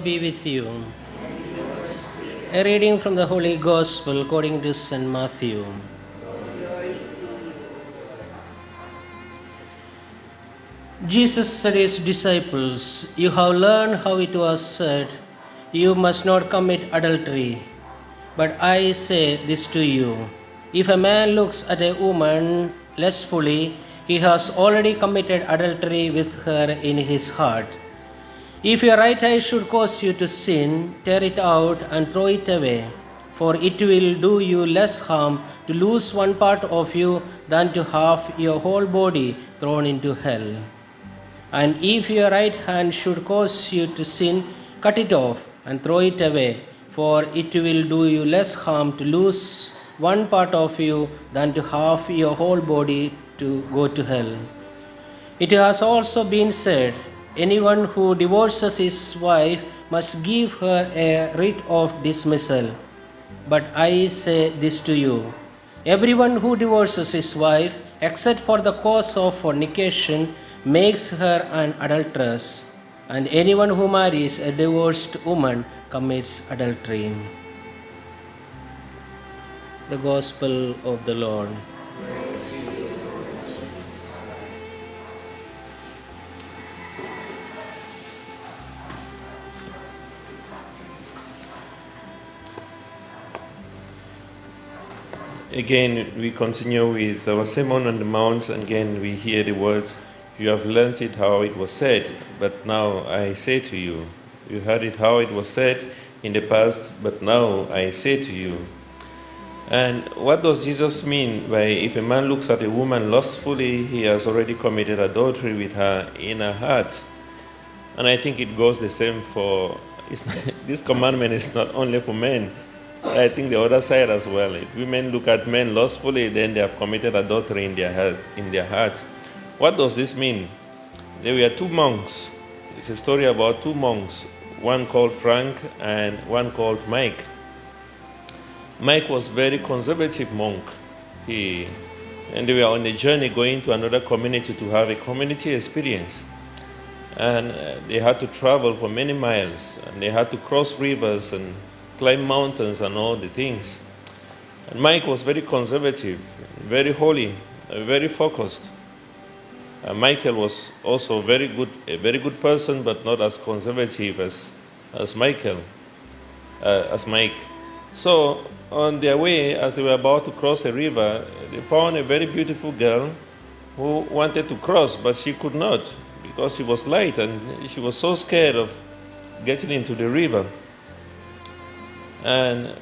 be with you. A reading from the Holy Gospel according to St. Matthew. Jesus said his disciples, "You have learned how it was said, 'You must not commit adultery.' But I say this to you, if a man looks at a woman lustfully, he has already committed adultery with her in his heart. If your right eye should cause you to sin, tear it out and throw it away, for it will do you less harm to lose one part of you than to have your whole body thrown into hell. And if your right hand should cause you to sin, cut it off and throw it away, for it will do you less harm to lose one part of you than to have your whole body to go to hell. It has also been said, anyone who divorces his wife must give her a writ of dismissal. But I say this to you, everyone who divorces his wife, except for the cause of fornication, makes her an adulteress, and anyone who marries a divorced woman commits adultery." The Gospel of the Lord. Again, we continue with our Sermon on the Mount, and again we hear the words, "You have learnt it how it was said, but now I say to you." You heard it how it was said in the past, but now I say to you. And what does Jesus mean by if a man looks at a woman lustfully, he has already committed adultery with her in her heart? And I think it goes the same for, this commandment is not only for men. I think the other side as well. If women look at men lustfully, then they have committed adultery in their heart. What does this mean? There were two monks. It's a story about two monks, one called Frank and one called Mike. Mike was a very conservative monk. And they were on a journey going to another community to have a community experience. And they had to travel for many miles, and they had to cross rivers and climb mountains and all the things. And Mike was very conservative, very holy, very focused. Michael was also a very good person, but not as conservative as Mike. So on their way, as they were about to cross a river, they found a very beautiful girl who wanted to cross, but she could not because she was light and she was so scared of getting into the river. And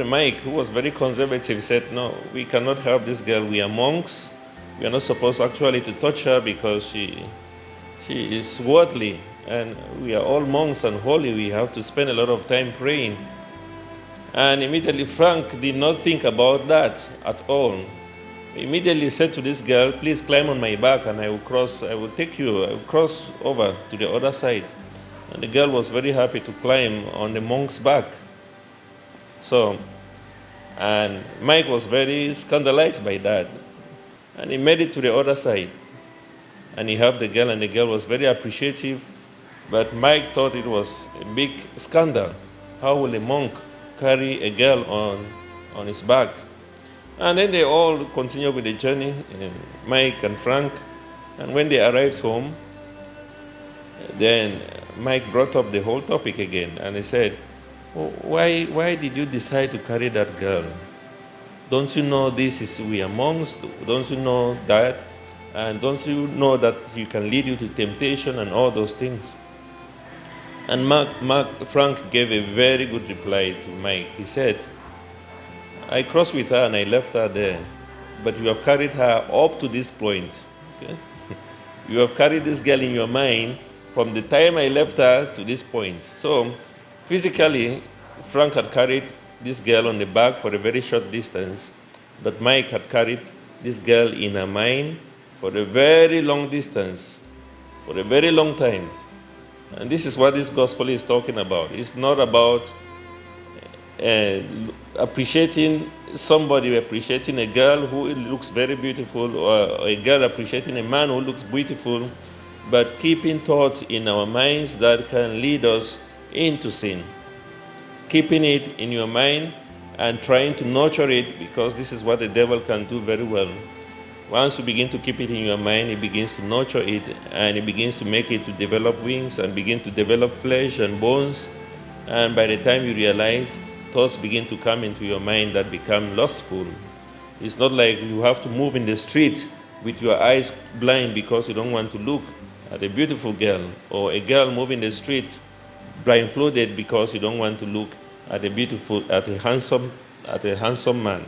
Mike, who was very conservative, said, "No, we cannot help this girl. We are monks. We are not supposed actually to touch her because she is worldly, and we are all monks and holy. We have to spend a lot of time praying." And immediately Frank did not think about that at all. He immediately said to this girl, "Please climb on my back and I will cross over to the other side." And the girl was very happy to climb on the monk's back. And Mike was very scandalized by that. And he made it to the other side. And he helped the girl, and the girl was very appreciative. But Mike thought it was a big scandal. How will a monk carry a girl on his back? And then they all continued with the journey, Mike and Frank. And when they arrived home, then Mike brought up the whole topic again. And he said, why did you decide to carry that girl? Don't you know we are monks? Don't you know that? And don't you know that you can lead you to temptation and all those things? And Frank gave a very good reply to Mike. He said, "I crossed with her and I left her there, but you have carried her up to this point. Okay? You have carried this girl in your mind from the time I left her to this point." So physically, Frank had carried this girl on the back for a very short distance, but Mike had carried this girl in her mind for a very long distance, for a very long time. And this is what this gospel is talking about. It's not about appreciating somebody, appreciating a girl who looks very beautiful, or a girl appreciating a man who looks beautiful. but keeping thoughts in our minds that can lead us into sin. Keeping it in your mind and trying to nurture it, because this is what the devil can do very well. Once you begin to keep it in your mind, he begins to nurture it, and he begins to make it to develop wings and begin to develop flesh and bones. And by the time you realize, thoughts begin to come into your mind that become lustful. It's not like you have to move in the street with your eyes blind because you don't want to look at a beautiful girl, or a girl moving the street blindfolded because you don't want to look at a handsome man.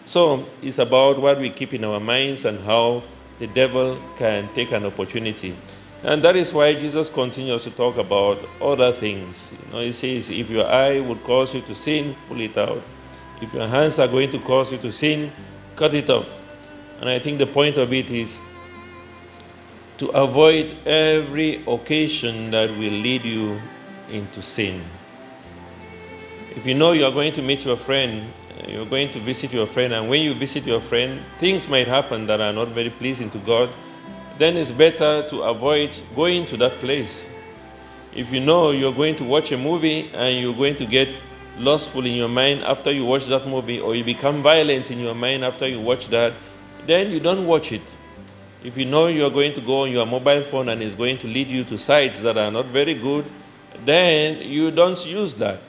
So it's about what we keep in our minds and how the devil can take an opportunity. And that is why Jesus continues to talk about other things. He says, if your eye would cause you to sin, pull it out. If your hands are going to cause you to sin, cut it off. And I think the point of it is to avoid every occasion that will lead you into sin. If you know you are going to meet your friend, you're going to visit your friend, and when you visit your friend, things might happen that are not very pleasing to God, then it's better to avoid going to that place. If you know you're going to watch a movie and you're going to get lustful in your mind after you watch that movie, or you become violent in your mind after you watch that, then you don't watch it. If you know you're going to go on your mobile phone and it's going to lead you to sites that are not very good, then you don't use that.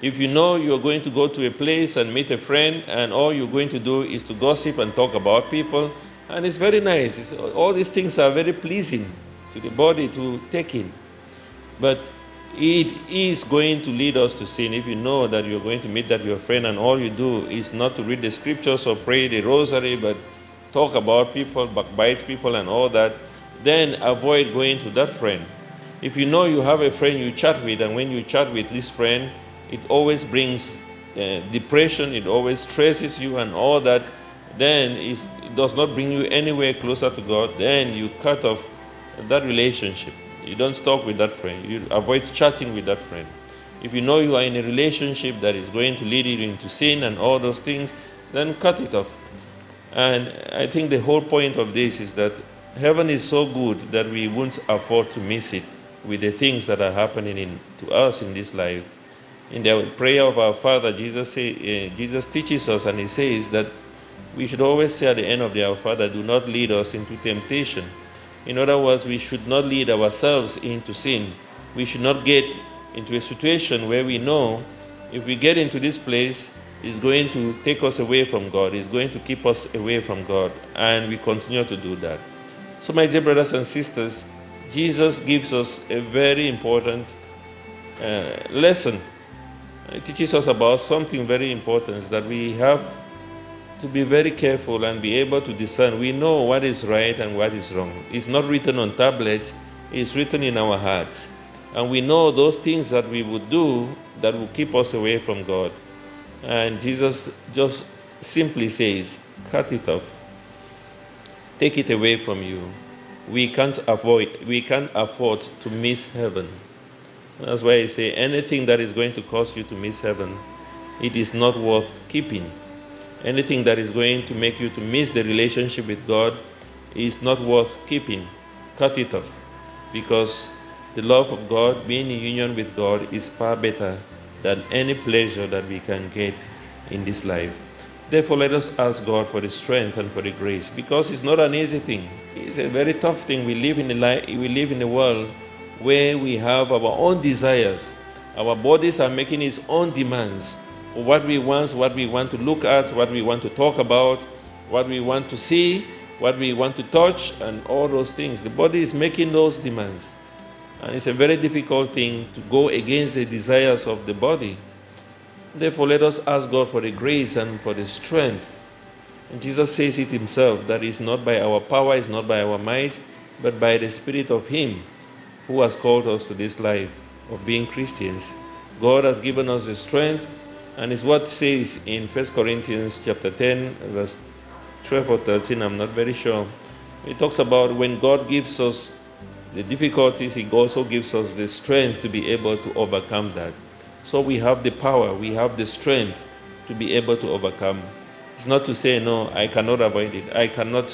If you know you're going to go to a place and meet a friend and all you're going to do is to gossip and talk about people, and it's very nice. All these things are very pleasing to the body to take in. But it is going to lead us to sin. If you know that you're going to meet your friend and all you do is not to read the scriptures or pray the rosary, but talk about people, backbite people and all that, then avoid going to that friend. If you know you have a friend you chat with, and when you chat with this friend, it always brings depression, it always stresses you and all that, then it does not bring you anywhere closer to God, then you cut off that relationship. You don't talk with that friend. You avoid chatting with that friend. If you know you are in a relationship that is going to lead you into sin and all those things, then cut it off. And I think the whole point of this is that heaven is so good that we won't afford to miss it with the things that are happening to us in this life. In the prayer of our Father, Jesus teaches us, and he says that we should always say at the end of the Our Father, do not lead us into temptation. In other words, we should not lead ourselves into sin. We should not get into a situation where we know if we get into this place, it's going to take us away from God. It's going to keep us away from God. And we continue to do that. So my dear brothers and sisters, Jesus gives us a very important lesson. It teaches us about something very important, that we have to be very careful and be able to discern. We know what is right and what is wrong. It's not written on tablets, it's written in our hearts. And we know those things that we would do that will keep us away from God. And Jesus just simply says, cut it off. Take it away from you. We can't afford to miss heaven. That's why I say anything that is going to cause you to miss heaven, it is not worth keeping. Anything that is going to make you to miss the relationship with God is not worth keeping. Cut it off. Because the love of God, being in union with God, is far better than any pleasure that we can get in this life. Therefore, let us ask God for the strength and for the grace, because it's not an easy thing. It's a very tough thing. We live in a world where we have our own desires. Our bodies are making its own demands for what we want to look at, what we want to talk about, what we want to see, what we want to touch, and all those things. The body is making those demands. And it's a very difficult thing to go against the desires of the body. Therefore, let us ask God for the grace and for the strength. And Jesus says it himself, that it's not by our power, it's not by our might, but by the Spirit of him who has called us to this life of being Christians. God has given us the strength, and it's what it says in 1 Corinthians chapter 10, verse 12 or 13, I'm not very sure. It talks about when God gives us the difficulties, he also gives us the strength to be able to overcome that. So we have the power, we have the strength to be able to overcome. It's not to say, no, I cannot avoid it. I cannot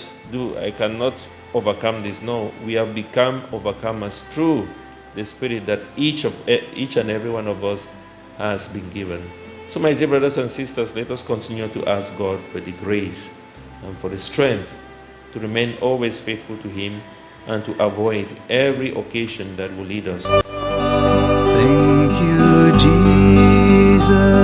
overcome this. No, we have become overcomers through the Spirit that each and every one of us has been given. So, my dear brothers and sisters, let us continue to ask God for the grace and for the strength to remain always faithful to Him and to avoid every occasion that will lead us into sin. Thank you, Jesus.